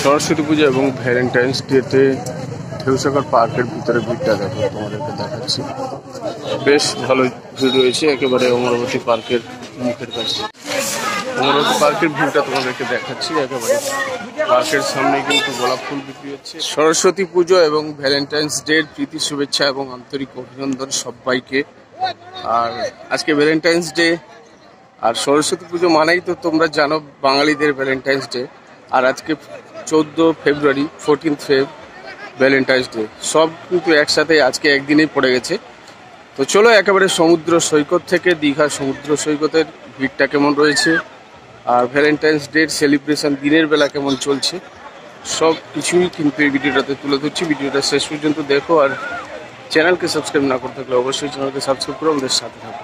সরস্বতী পুজো এবং ভ্যালেন্টাইন্স ডেতে ঢেউসাগর পার্কের ভিতরে ভিড়টা দেখো, তোমাদেরকে দেখাচ্ছি। বেশ ভালো ভিড় রয়েছে একেবারে অমরাবতী পার্কের মুখের কাছে। অমরাবতী পার্কের ভিড়টা তোমাদেরকে দেখাচ্ছি। একেবারে পার্কের সামনে কিন্তু গোলাপ ফুল বিক্রি হচ্ছে। সরস্বতী পুজো এবং ভ্যালেন্টাইন্স ডের প্রীতি শুভেচ্ছা এবং আন্তরিক অভিনন্দন সবাইকে। আর আজকে ভ্যালেন্টাইন্স ডে, আর সরস্বতী পুজো মানেই তো তোমরা জানো বাঙালিদের ভ্যালেন্টাইন্স ডে। আর আজকে 14 ফেব্রুয়ারি 14 ফেব ভ্যালেন্টাইন্স ডে, সব কিন্তু একসাথে আজকে একদিনেই পড়ে গেছে। তো চলো একেবারে সমুদ্র সৈকত থেকে দীঘার সমুদ্র সৈকতের ভিড়টা কেমন রয়েছে, আর ভ্যালেন্টাইন্স ডের সেলিব্রেশন দিনের বেলা কেমন চলছে, সব কিছুই কিন্তু এই ভিডিওটাতে তুলে ধরছি। ভিডিওটা শেষ পর্যন্ত দেখো, আর চ্যানেলকে সাবস্ক্রাইব না করে থাকলে অবশ্যই চ্যানেলকে সাবস্ক্রাইব করে আমাদের সাথে থাকো।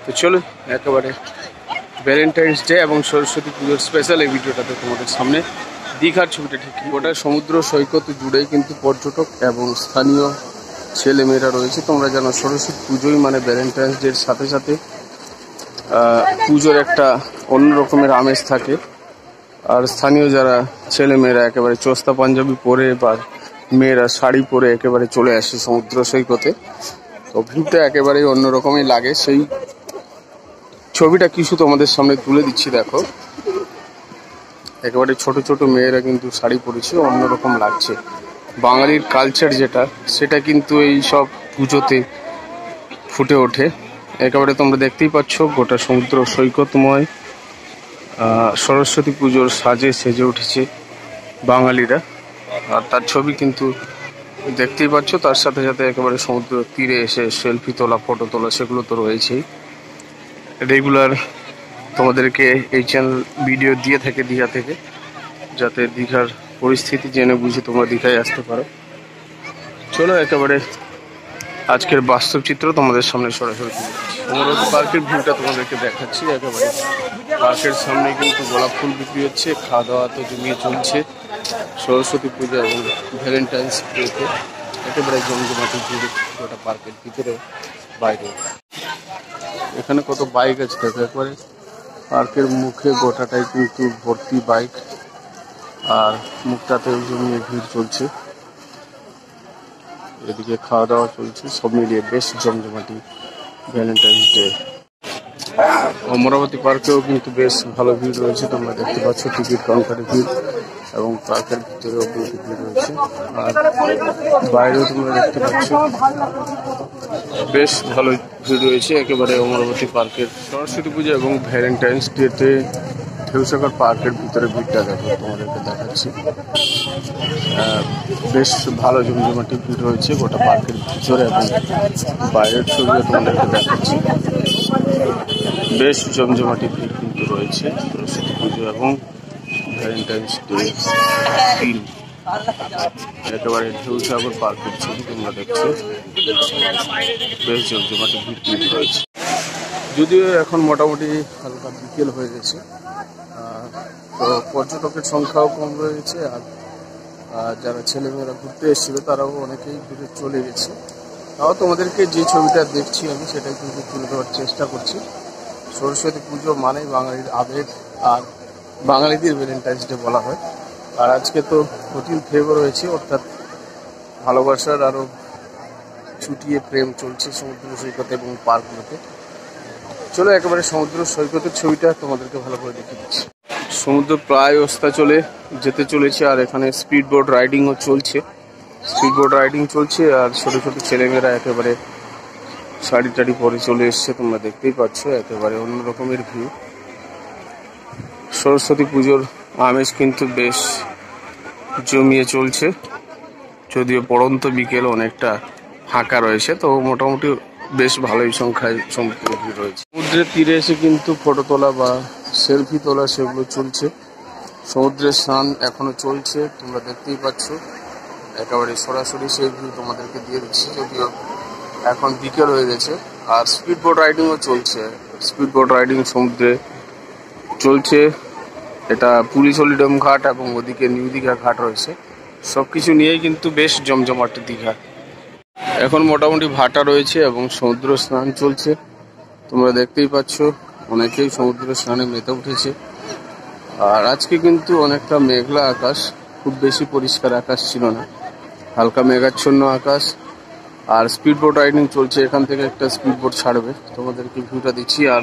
তো চলো একেবারে ভ্যালেন্টাইন্স ডে এবং সরস্বতী পুজোর স্পেশাল এই ভিডিওটাতে তোমাদের সামনে দীঘার ছবিটা ঠিক গোটা সমুদ্র সৈকত জুড়েই কিন্তু পর্যটক এবং স্থানীয় ছেলেমেয়েরা রয়েছে। তোমরা জানো সরস্বতী পুজোই মানে ভ্যালেন্টাইন্স ডের সাথে সাথে পুজোর একটা অন্য রকমের আমেজ থাকে। আর স্থানীয় যারা ছেলেমেয়েরা একেবারে চোস্তা পাঞ্জাবি পরে বা মেয়েরা শাড়ি পরে একেবারে চলে আসে সমুদ্র সৈকতে। তো ভিড়টা একেবারেই অন্যরকমই লাগে। সেই ছবিটা কিছু তোমাদের সামনে তুলে দিচ্ছি। দেখো একেবারে ছোট ছোট মেয়েরা কিন্তু শাড়ি পরেছে, অন্যরকম লাগছে। বাঙালির কালচার যেটা, সেটা কিন্তু এই সব পুজোতে ফুটে ওঠে। একেবারে তোমরা দেখতেই পাচ্ছ গোটা সমুদ্র সৈকতময় সরস্বতী পুজোর সাজে সেজে উঠেছে বাঙালিরা। আর তার ছবি কিন্তু দেখতেই পাচ্ছ। তার সাথে সাথে একেবারে সমুদ্র তীরে এসে সেলফি তোলা, ফটো তোলা, সেগুলো তো রয়েছেই। রেগুলার তোমাদেরকে এই চ্যানেল ভিডিও দিয়ে থাকে দীঘা থেকে, যাতে দীঘার পরিস্থিতি জেনে বুঝে তোমরা দীঘায় আসতে পারো। চলো একেবারে আজকের বাস্তব চিত্র তোমাদের সামনে সরাসরি অমরাবতী পার্কের ভিউটা তোমাদেরকে দেখাচ্ছি। একেবারে পার্কের সামনে কিন্তু গোলাপ ফুল বিক্রি হচ্ছে, খাওয়া দাওয়া তো জমিয়ে চলছে। সরস্বতী পুজো এবং ভ্যালেন্টাইন্স ডেতে একেবারে জমজমাটি ভিড় গোটা পার্কের ভিতরে বাইরে। এখানে কত বাইক আছে দেখো, একবারে পার্কের মুখে গোটাটাই কিন্তু ভর্তি বাইক, আর মুখটাতে জমিয়ে ভিড় চলছে। এদিকে খাওয়া দাওয়া চলছে, সব মিলিয়ে বেশ জমজমাটি ভ্যালেন্টাইন্স ডে। অমরাবতী পার্কেও কিন্তু বেশ ভালো ভিড় রয়েছে, তোমরা দেখতে পাচ্ছ টিকিট কাউন্টারে ভিড়, এবং পার্কের ভিতরেও কিন্তু ভিড় রয়েছে। আর বাইরেও তোমরা দেখতে পাচ্ছ বেশ ভালো ভিড় রয়েছে একেবারে অমরাবতী পার্কের। সরস্বতী পুজো এবং ভ্যালেন্টাইন্স ডেতে ঢেউসাগর পার্কের ভিতরে ভিড়টা দেখো, তোমাদেরকে দেখাচ্ছি। বেশ ভালো জমজমাটি ভিড় রয়েছে গোটা পার্কের ভিতরে, এবং বাইরের ছবিও তোমাদেরকে দেখাচ্ছি। বেশ জমজমাটি ভিড় কিন্তু রয়েছে সরস্বতী পুজো এবং ভ্যালেন্টাইন্স ডে দিন। একেবারে ঢেউসাগর পার্কের ছবি তোমরা দেখছো, বেশ জমজমাটি ভিড় কিন্তু রয়েছে। যদিও এখন মোটামুটি হালকা বিকেল হয়ে গেছে, তো পর্যটকের সংখ্যাও কম রয়েছে। আর যারা ছেলেমেয়েরা ঘুরতে এসেছিল তারাও অনেকেই ঘুরে চলে গেছে। তাও তোমাদেরকে যে ছবিটা দেখছি আমি, সেটাই কিন্তু তুলে ধরার চেষ্টা করছি। সরস্বতী পুজো মানেই বাঙালির আবেগ, আর বাঙালিদের ভ্যালেন্টাইন্স ডে বলা হয়। আর আজকে তো 14 ফেব্রুয়ারি রয়েছে, অর্থাৎ ভালোবাসার আরও ছুটিয়ে প্রেম চলছে সমুদ্র সৈকত এবং পার্কগুলোতে। চলো একেবারে সমুদ্র সৈকতের ছবিটা তোমাদেরকে ভালো করে দেখে দিচ্ছি। সমুদ্র প্রায় অস্তাচলে যেতে চলেছে, আর এখানে স্পিড বোট রাইডিংও চলছে। স্পিড বোট রাইডিং চলছে, আর ছোট ছোট ছেলেমেয়েরা একেবারে শাড়ি টাড়ি পরে চলে এসছে, তোমরা দেখতেই পাচ্ছ। একেবারে অন্য রকমের ভিউ। সরস্বতী পুজোর আমেজ কিন্তু বেশ জমিয়ে চলছে, যদিও পড়ন্ত বিকেল অনেকটা ফাঁকা রয়েছে, তো মোটামুটি বেশ ভালোই সংখ্যায় সমুদ্রের ভিড় রয়েছে। সমুদ্রের তীরে এসে কিন্তু ফটো তোলা বা সেলফি তোলা সেগুলো চলছে। সমুদ্রের স্নান এখনো চলছে, তোমরা দেখতেই পাচ্ছ। একেবারে সরাসরি সেই ভিউ তোমাদেরকে দিয়ে দিচ্ছি, যদিও এখন বিকেল হয়ে গেছে। আর স্পিড বোট রাইডিংও চলছে, স্পিড বোট রাইডিং সমুদ্রে চলছে। এটা পুলিশ হলিডম ঘাট এবং ওদিকে নিউ দীঘা ঘাট রয়েছে, সব কিছু নিয়েই কিন্তু বেশ জমজমাট দীঘা। এখন মোটামুটি ভাটা রয়েছে এবং সমুদ্র স্নান চলছে, তোমরা দেখতেই পাচ্ছ। অনেকেই সমুদ্র স্নানে মেতে উঠেছে। আর আজকে কিন্তু অনেকটা মেঘলা আকাশ, খুব বেশি পরিষ্কার আকাশ ছিল না, হালকা মেঘাচ্ছন্ন আকাশ। আর স্পিড বোট রাইডিং চলছে, এখান থেকে একটা স্পিড বোট ছাড়বে, তোমাদেরকে ভিউটা দিচ্ছি। আর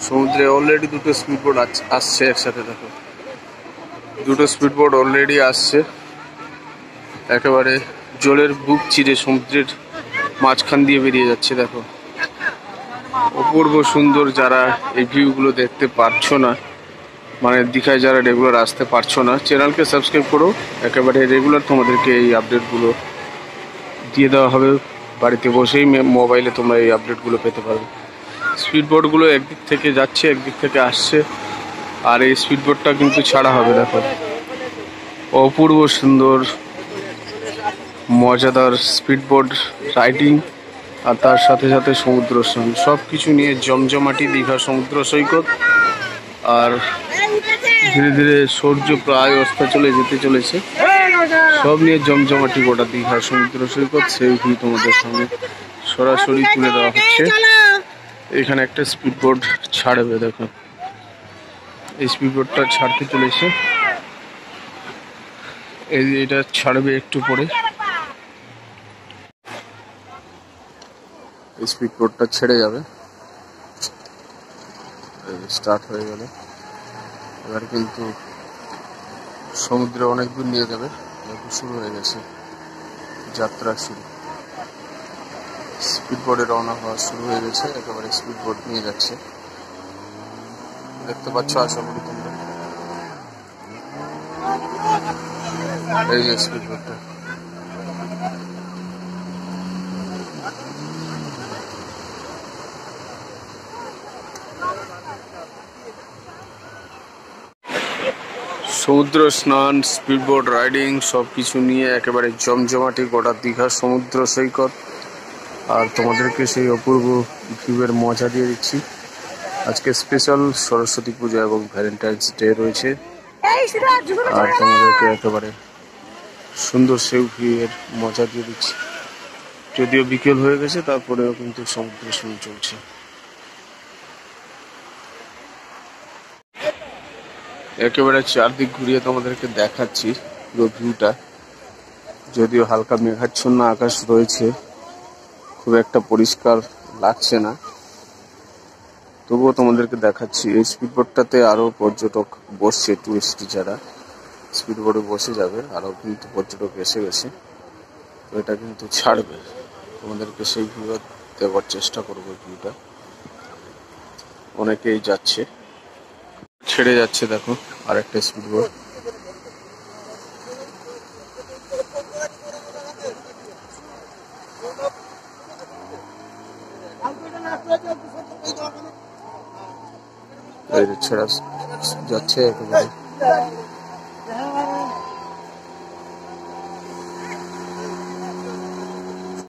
সমুদ্রে অলরেডি দুটো স্পিড বোট আসছে একসাথে, দেখো দুটো স্পিড বোট অলরেডি আসছে, একেবারে জলের বুক চিরে সমুদ্রের মাঝখান দিয়ে বেরিয়ে যাচ্ছে। দেখো অপূর্ব সুন্দর। যারা এই ভিউগুলো দেখতে পারছো না, মানে দীঘায় যারা রেগুলার আসতে পারছো না, চ্যানেলকে সাবস্ক্রাইব করো, একেবারে রেগুলার তোমাদেরকে এই আপডেটগুলো দিয়ে দেওয়া হবে। বাড়িতে বসেই মোবাইলে তোমরা এই আপডেটগুলো পেতে পারবে। স্পিড বোটগুলো একদিক থেকে যাচ্ছে, একদিক থেকে আসছে, আর এই স্পিড বোটটা কিন্তু ছাড়া হবে। দেখো অপূর্ব সুন্দর মজাদার স্পিড বোট রাইডিং, আর তার সাথে সাথে সমুদ্র স্নান, সব কিছু নিয়ে জমজমাটি দীঘা সমুদ্র সৈকত। আর ধীরে ধীরে সূর্য প্রায় অস্তাচলে যেতে চলেছে, সব নিয়ে জমজমাটি গোটা দীঘা সমুদ্র সৈকত। সেই ভিউ তোমাদের সামনে সরাসরি তুলে দেওয়া হচ্ছে। এখানে একটা স্পিড বোট ছাড়বে, দেখো এই স্পিড বোটটা ছাড়তে চলেছে, এটা ছাড়বে একটু পরে। স্পিড বোটটা ছেড়ে যাবে, স্টার্ট হয়ে গেল। এবার কিন্তু সমুদ্রে অনেক দূর নিয়ে যাবে, শুরু হয়ে গেছে যাত্রা শুরু। স্পিড বোটে রওনা হওয়া শুরু হয়ে গেছে, একেবারে স্পিড বোট নিয়ে যাচ্ছে, দেখতে পাচ্ছ আশা করি তোমরা। এই যে স্পিড বোটটা, সমুদ্র স্নান, স্পিড বোট রাইডিং সব কিছু নিয়ে একেবারে জমজমাটি গোটা দীঘা সমুদ্র সৈকত। আর তোমাদেরকে সেই অপূর্ব ভিউয়ের মজা দিয়ে দিচ্ছি। আজকে স্পেশাল সরস্বতী পূজা এবং ভ্যালেন্টাইন্স ডে রয়েছে, আর তোমাদেরকে একেবারে সুন্দর সেই ভিউয়ের মজা দিয়ে দিচ্ছি। যদিও বিকেল হয়ে গেছে, তারপরেও কিন্তু সমুদ্র স্নান চলছে। একেবারে চারদিক ঘুরিয়ে তোমাদেরকে দেখাচ্ছি পুরো ভিউটা। যদিও হালকা মেঘাচ্ছন্ন আকাশ রয়েছে, খুব একটা পরিষ্কার লাগছে না, তবুও তোমাদেরকে দেখাচ্ছি। এই স্পিড বোটটাতে আরো পর্যটক বসছে, টুরিস্ট যারা স্পিড বোটে বসে যাবে, আরো কিন্তু পর্যটক এসে গেছে। তো এটা কিন্তু ছাড়বে, তোমাদেরকে সেই ভিউ দেওয়ার চেষ্টা করবো। ভিউটা অনেকেই যাচ্ছে, ছেড়ে যাচ্ছে, দেখো আর একটা স্পিড বোট। ছেড়া যাচ্ছে একেবারে।